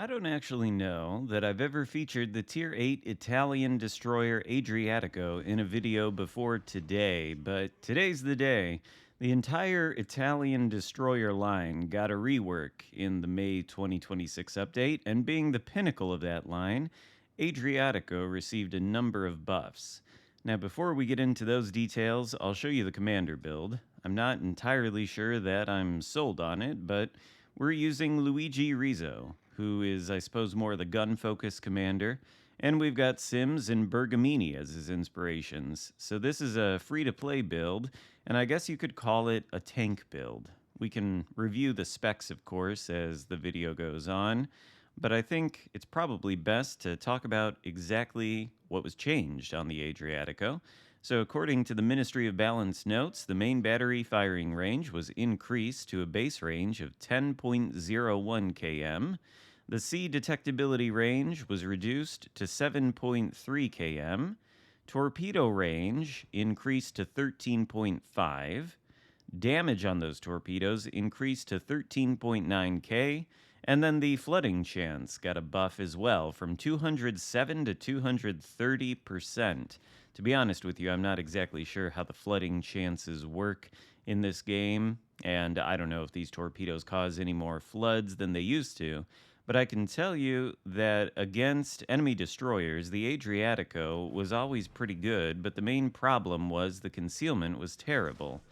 I don't actually know that I've ever featured the Tier 8 Italian destroyer Adriatico in a video before today, but today's the day. The entire Italian destroyer line got a rework in the May 2026 update, and being the pinnacle of that line, Adriatico received a number of buffs. Now, before we get into those details, I'll show you the commander build. I'm not entirely sure that I'm sold on it, but we're using Luigi Rizzo, who is, I suppose, more the gun-focused commander, and we've got Sims and Bergamini as his inspirations. So this is a free-to-play build, and I guess you could call it a tank build. We can review the specs, of course, as the video goes on, but I think it's probably best to talk about exactly what was changed on the Adriatico. So, according to the Ministry of Balance notes, the main battery firing range was increased to a base range of 10.01 km. The sea detectability range was reduced to 7.3 km. Torpedo range increased to 13.5. Damage on those torpedoes increased to 13.9k. And then the flooding chance got a buff as well from 207 to 230%. To be honest with you, I'm not exactly sure how the flooding chances work in this game, and I don't know if these torpedoes cause any more floods than they used to, but I can tell you that against enemy destroyers, the Adriatico was always pretty good, but the main problem was the concealment was terrible.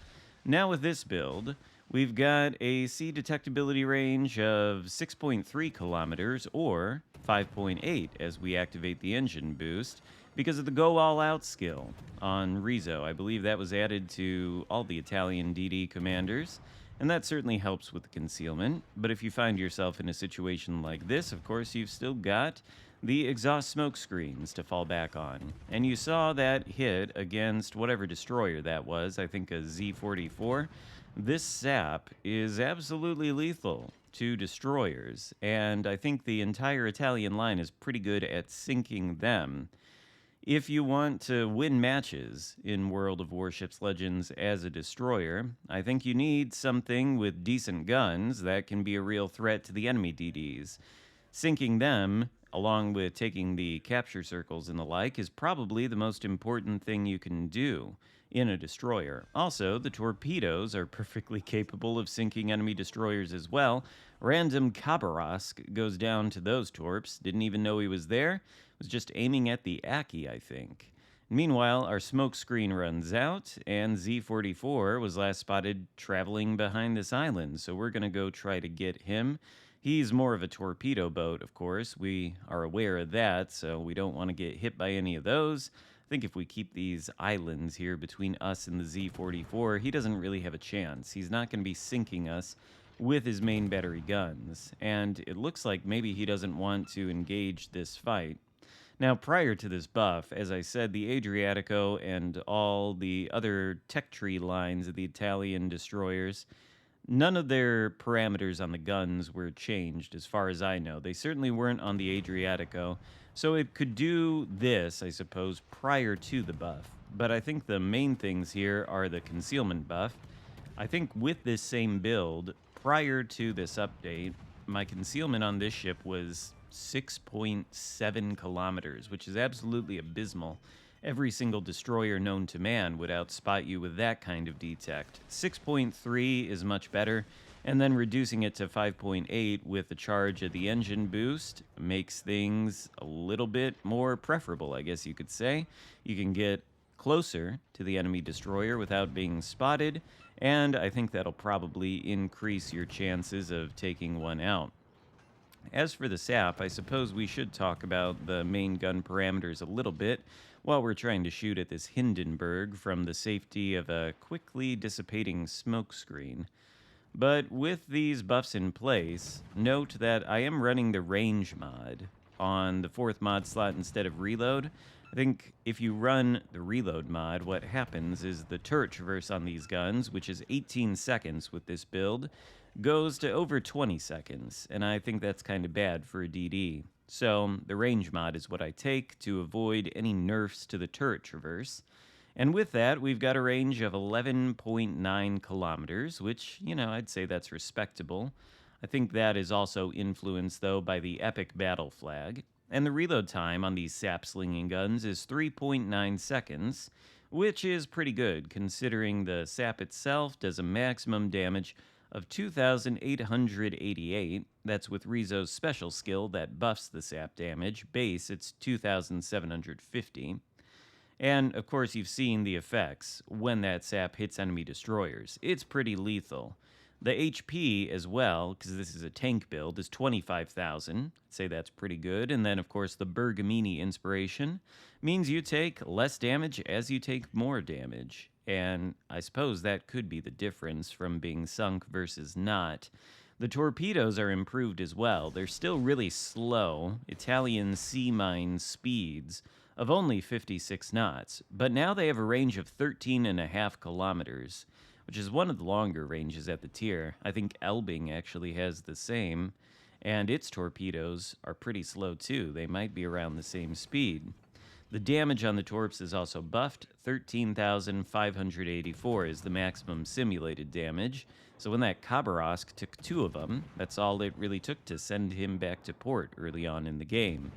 Now with this build, we've got a sea detectability range of 6.3 kilometers or 5.8 as we activate the engine boost because of the go all out skill on Rizzo. I believe that was added to all the Italian DD commanders, and that certainly helps with the concealment. But if you find yourself in a situation like this, of course, you've still got the exhaust smoke screens to fall back on. And you saw that hit against whatever destroyer that was, I think a Z-44. This sap is absolutely lethal to destroyers, and I think the entire Italian line is pretty good at sinking them. If you want to win matches in World of Warships Legends as a destroyer, I think you need something with decent guns that can be a real threat to the enemy DDs. Sinking them, along with taking the capture circles and the like, is probably the most important thing you can do in a destroyer. Also, the torpedoes are perfectly capable of sinking enemy destroyers as well. Random Khabarovsk goes down to those torps, didn't even know he was there, was just aiming at the Aki, I think. Meanwhile, our smoke screen runs out, and Z-44 was last spotted traveling behind this island, so we're going to go try to get him. He's more of a torpedo boat, of course. We are aware of that, so we don't want to get hit by any of those. I think if we keep these islands here between us and the Z-44, he doesn't really have a chance. He's not going to be sinking us with his main battery guns, and it looks like maybe he doesn't want to engage this fight. Now, prior to this buff, as I said, the Adriatico and all the other tech tree lines of the Italian destroyers, none of their parameters on the guns were changed, as far as I know. They certainly weren't on the Adriatico, so it could do this, I suppose, prior to the buff. But I think the main things here are the concealment buff. I think with this same build, prior to this update, my concealment on this ship was 6.7 kilometers, which is absolutely abysmal. Every single destroyer known to man would outspot you with that kind of detect. 6.3 is much better, and then reducing it to 5.8 with the charge of the engine boost makes things a little bit more preferable, I guess you could say. You can get closer to the enemy destroyer without being spotted, and I think that'll probably increase your chances of taking one out. As for the sap, I suppose we should talk about the main gun parameters a little bit while we're trying to shoot at this Hindenburg from the safety of a quickly dissipating smoke screen. But with these buffs in place, note that I am running the range mod on the 4th mod slot instead of reload. I think if you run the reload mod, what happens is the turret traverse on these guns, which is 18 seconds with this build, goes to over 20 seconds, and I think that's kind of bad for a DD. So the range mod is what I take to avoid any nerfs to the turret traverse. And with that, we've got a range of 11.9 kilometers, which, I'd say that's respectable. I think that is also influenced, though, by the epic battle flag. And the reload time on these sap slinging guns is 3.9 seconds, which is pretty good considering the sap itself does a maximum damage of 2,888. That's with Rizzo's special skill that buffs the sap damage. Base, it's 2,750. And of course, you've seen the effects when that sap hits enemy destroyers. It's pretty lethal. The HP as well, because this is a tank build, is 25,000. I'd say that's pretty good. And then, of course, the Bergamini inspiration means you take less damage as you take more damage. And I suppose that could be the difference from being sunk versus not. The torpedoes are improved as well. They're still really slow, Italian sea mine speeds of only 56 knots, but now they have a range of 13.5 kilometers, which is one of the longer ranges at the tier. I think Elbing actually has the same, and its torpedoes are pretty slow too. They might be around the same speed. The damage on the torps is also buffed. 13,584 is the maximum simulated damage. So when that Khabarovsk took 2 of them, that's all it really took to send him back to port early on in the game.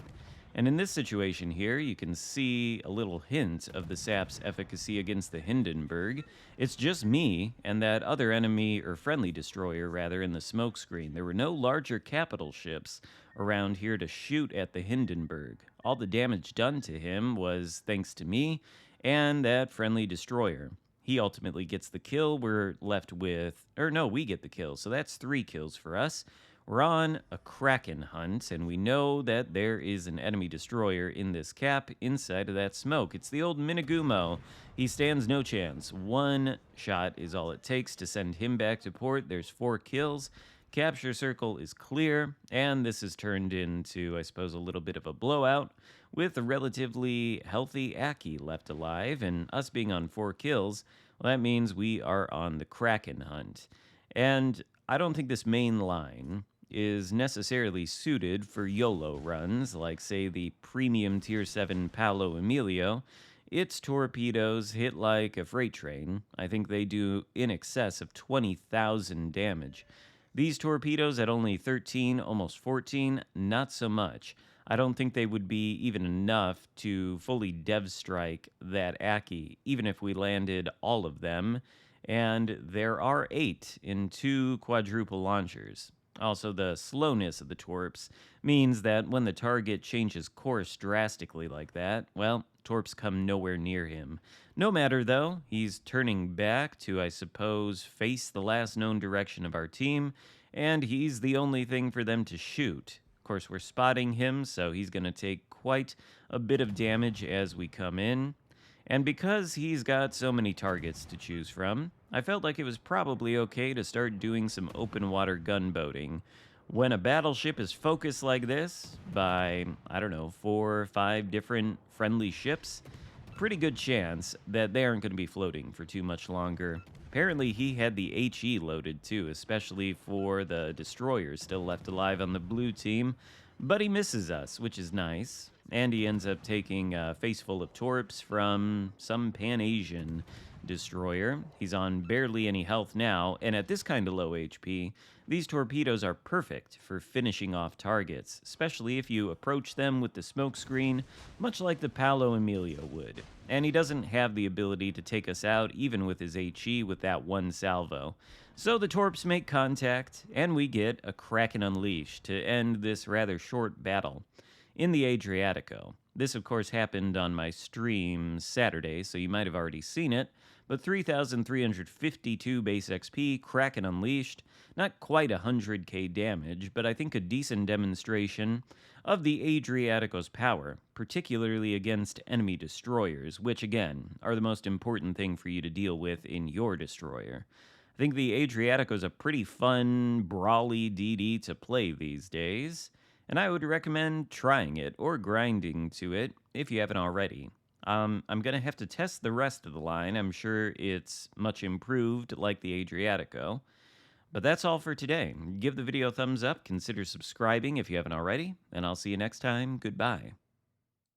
And in this situation here, you can see a little hint of the sap's efficacy against the Hindenburg. It's just me and that other enemy, or friendly destroyer rather, in the smoke screen. There were no larger capital ships around here to shoot at the Hindenburg. All the damage done to him was thanks to me and that friendly destroyer. He ultimately gets the kill. We're left with, or no, we get the kill. So that's 3 kills for us. We're on a Kraken hunt, and we know that there is an enemy destroyer in this cap inside of that smoke. It's the old Minagumo. He stands no chance. 1 shot is all it takes to send him back to port. There's 4 kills. Capture circle is clear, and this has turned into, I suppose, a little bit of a blowout with a relatively healthy Aki left alive, and us being on 4 kills, well, that means we are on the Kraken hunt. And I don't think this main line is necessarily suited for YOLO runs, like, say, the premium Tier 7 Paolo Emilio. Its torpedoes hit like a freight train. I think they do in excess of 20,000 damage. These torpedoes at only 13, almost 14, not so much. I don't think they would be even enough to fully dev strike that Aki, even if we landed all of them. And there are 8 in 2 quadruple launchers. Also, the slowness of the torps means that when the target changes course drastically like that, well, torps come nowhere near him. No matter, though, he's turning back to, I suppose, face the last known direction of our team, and he's the only thing for them to shoot. Of course, we're spotting him, so he's going to take quite a bit of damage as we come in. And because he's got so many targets to choose from, I felt like it was probably okay to start doing some open water gunboating. When a battleship is focused like this by, I don't know, 4 or 5 different friendly ships, pretty good chance that they aren't going to be floating for too much longer. Apparently he had the HE loaded too, especially for the destroyers still left alive on the blue team, but he misses us, which is nice. And he ends up taking a face full of torps from some Pan-Asian destroyer. He's on barely any health now, and at this kind of low HP, these torpedoes are perfect for finishing off targets, especially if you approach them with the smoke screen, much like the Paolo Emilio would. And he doesn't have the ability to take us out, even with his HE, with that 1 salvo. So the torps make contact, and we get a Kraken Unleashed to end this rather short battle in the Adriatico. This, of course, happened on my stream Saturday, so you might have already seen it, but 3,352 base XP, Kraken Unleashed, not quite 100k damage, but I think a decent demonstration of the Adriatico's power, particularly against enemy destroyers, which, again, are the most important thing for you to deal with in your destroyer. I think the Adriatico is a pretty fun, brawly DD to play these days, and I would recommend trying it or grinding to it if you haven't already. I'm going to have to test the rest of the line. I'm sure it's much improved like the Adriatico. But that's all for today. Give the video a thumbs up, consider subscribing if you haven't already, and I'll see you next time. Goodbye.